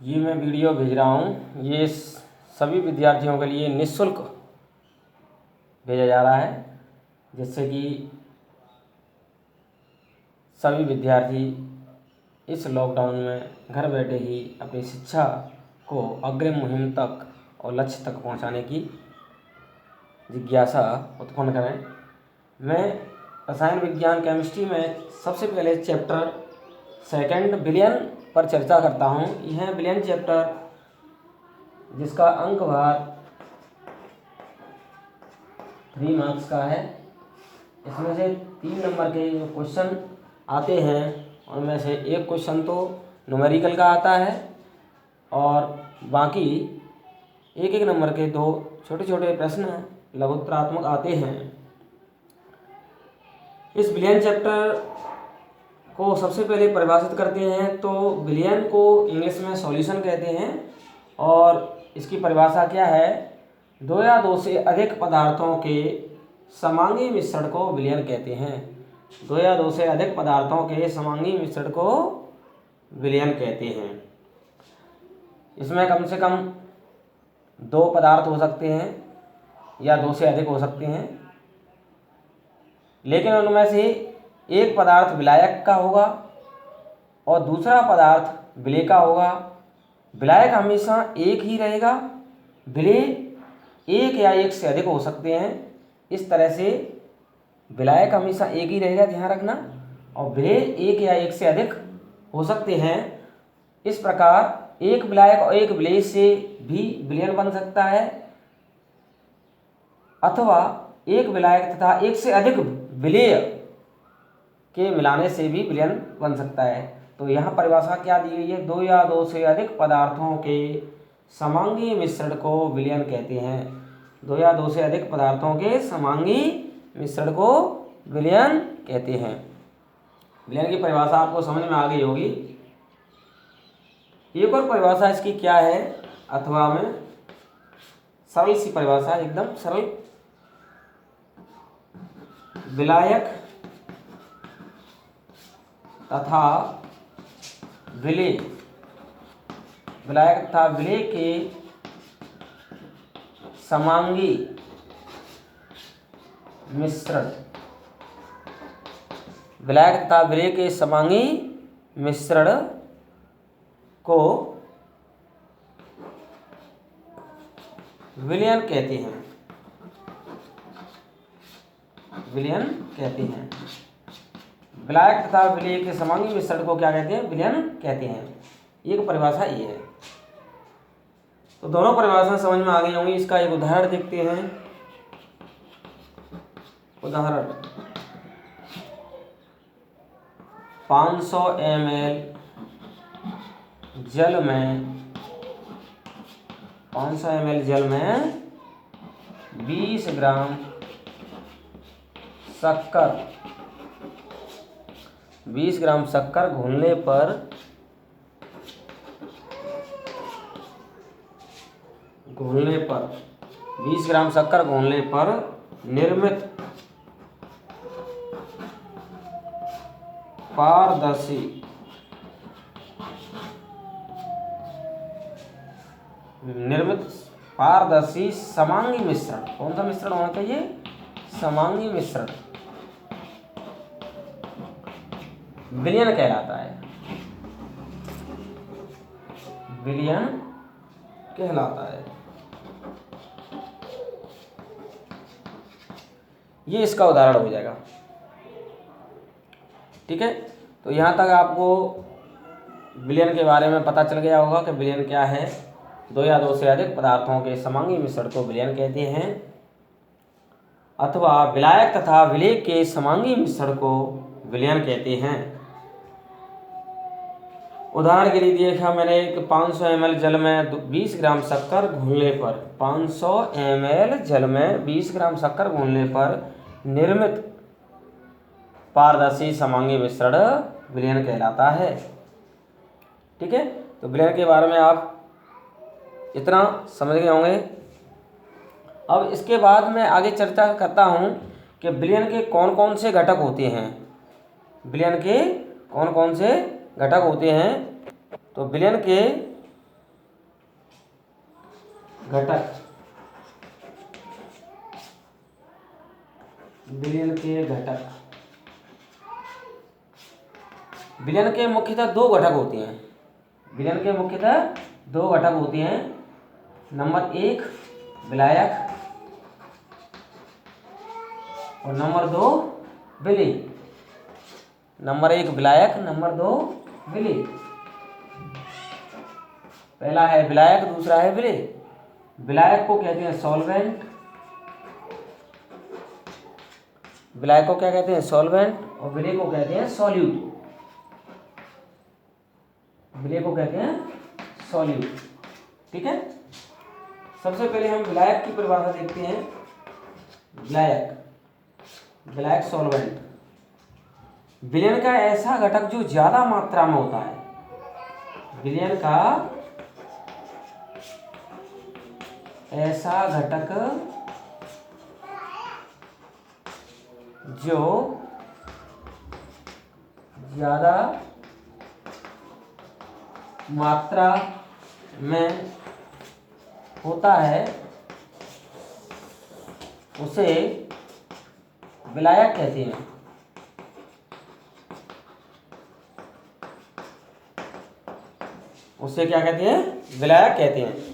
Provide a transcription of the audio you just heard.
ये मैं वीडियो भेज रहा हूँ, ये सभी विद्यार्थियों के लिए निःशुल्क भेजा जा रहा है, जिससे कि सभी विद्यार्थी इस लॉकडाउन में घर बैठे ही अपनी शिक्षा को अग्रिम मुहिम तक और लक्ष्य तक पहुंचाने की जिज्ञासा उत्पन्न करें। मैं रसायन विज्ञान केमिस्ट्री में सबसे पहले चैप्टर सेकंड विलयन पर चर्चा करता हूं। यह विलयन चैप्टर जिसका अंक भार 3 मार्क्स का है। इसमें से 3 नंबर के जो क्वेश्चन आते हैं उनमें से एक क्वेश्चन तो न्यूमेरिकल का आता है और बाकी एक नंबर के 2 छोटे छोटे प्रश्न लघुत्तरात्मक आते हैं। इस विलयन चैप्टर को सबसे पहले परिभाषित करते हैं तो विलयन को इंग्लिश में सॉल्यूशन कहते हैं और इसकी परिभाषा क्या है, 2 या 2 से अधिक पदार्थों के समांगी मिश्रण को विलयन कहते हैं। 2 या 2 से अधिक पदार्थों के समांगी मिश्रण को विलयन कहते हैं। इसमें कम से कम 2 पदार्थ हो सकते हैं या 2 से अधिक हो सकते हैं, लेकिन उनमें से एक पदार्थ विलायक का होगा और दूसरा पदार्थ विलेय का होगा। विलायक हमेशा एक ही रहेगा, विलेय 1 या 1 से अधिक हो सकते हैं। इस तरह से विलायक हमेशा एक ही रहेगा, ध्यान रखना, और विलेय 1 या 1 से अधिक हो सकते हैं। इस प्रकार एक विलायक और एक विलेय से भी विलयन बन सकता है अथवा एक विलायक तथा 1 से अधिक विलेय के मिलाने से भी विलयन बन सकता है। तो यहाँ परिभाषा क्या दी गई है, 2 या 2 से अधिक पदार्थों के समांगी मिश्रण को विलयन कहते हैं। 2 या 2 से अधिक पदार्थों के समांगी मिश्रण को विलयन कहते हैं। विलयन की परिभाषा आपको समझ में आ गई होगी। एक और परिभाषा इसकी क्या है, अथवा में सरल सी परिभाषा, एकदम सरल। विलायक तथा विलेय, विलायक तथा विलेय के समांगी मिश्रण, विलायक तथा विलेय के समांगी मिश्रण को विलयन कहते हैं, विलयन कहते हैं। विलायक तथा विलेय के समांगी मिश्रण को क्या कहते हैं, विलयन कहते हैं। एक परिभाषा ये है। तो दोनों परिभाषा समझ में आ गई होंगी। इसका एक उदाहरण देखते हैं। उदाहरण, 500 ml जल में 500 ml जल में 20 ग्राम शक्कर, 20 ग्राम शक्कर घोलने पर 20 ग्राम शक्कर घोलने पर निर्मित पारदर्शी समांगी मिश्रण, कौन सा मिश्रण होना चाहिए, समांगी मिश्रण विलयन कहलाता है, विलयन कहलाता है। ये इसका उदाहरण हो जाएगा। ठीक है, तो यहाँ तक आपको विलयन के बारे में पता चल गया होगा कि विलयन क्या है। 2 या 2 से अधिक पदार्थों के समांगी मिश्रण को विलयन कहते हैं, अथवा विलायक तथा विलेय के समांगी मिश्रण को विलयन कहते हैं। उदाहरण के लिए देखा मैंने कि 500 ml जल में 20 ग्राम शक्कर घोलने पर, 500 ml जल में 20 ग्राम शक्कर घोलने पर निर्मित पारदर्शी समांगी मिश्रण विलयन कहलाता है। ठीक है, तो विलयन के बारे में आप इतना समझ गए होंगे। अब इसके बाद मैं आगे चर्चा करता हूँ कि विलयन के कौन कौन से घटक होते हैं। विलयन के कौन कौन से घटक होते हैं, तो विलयन के घटक, विलयन के घटक। विलयन के मुख्यतः दो घटक होते हैं। विलयन के मुख्यतः दो घटक होते हैं। नंबर 1 विलायक और नंबर 2 विलेय। नंबर 1 विलायक, नंबर 2 विलेय। पहला है विलायक, दूसरा है विलेय। विलायक को कहते हैं सॉल्वेंट, विलायक को क्या कहते हैं? सॉल्वेंट। और विलेय को कहते हैं सॉल्यूट। विलेय को कहते हैं सॉल्यूट। ठीक है, सबसे पहले हम विलायक की परिभाषा देखते हैं। विलायक, विलायक सॉल्वेंट। विलयन का ऐसा घटक जो ज्यादा मात्रा में होता है। विलयन का ऐसा घटक जो ज्यादा मात्रा में होता है उसे विलायक कहते हैं। उसे क्या कहते हैं? विलायक कहते हैं।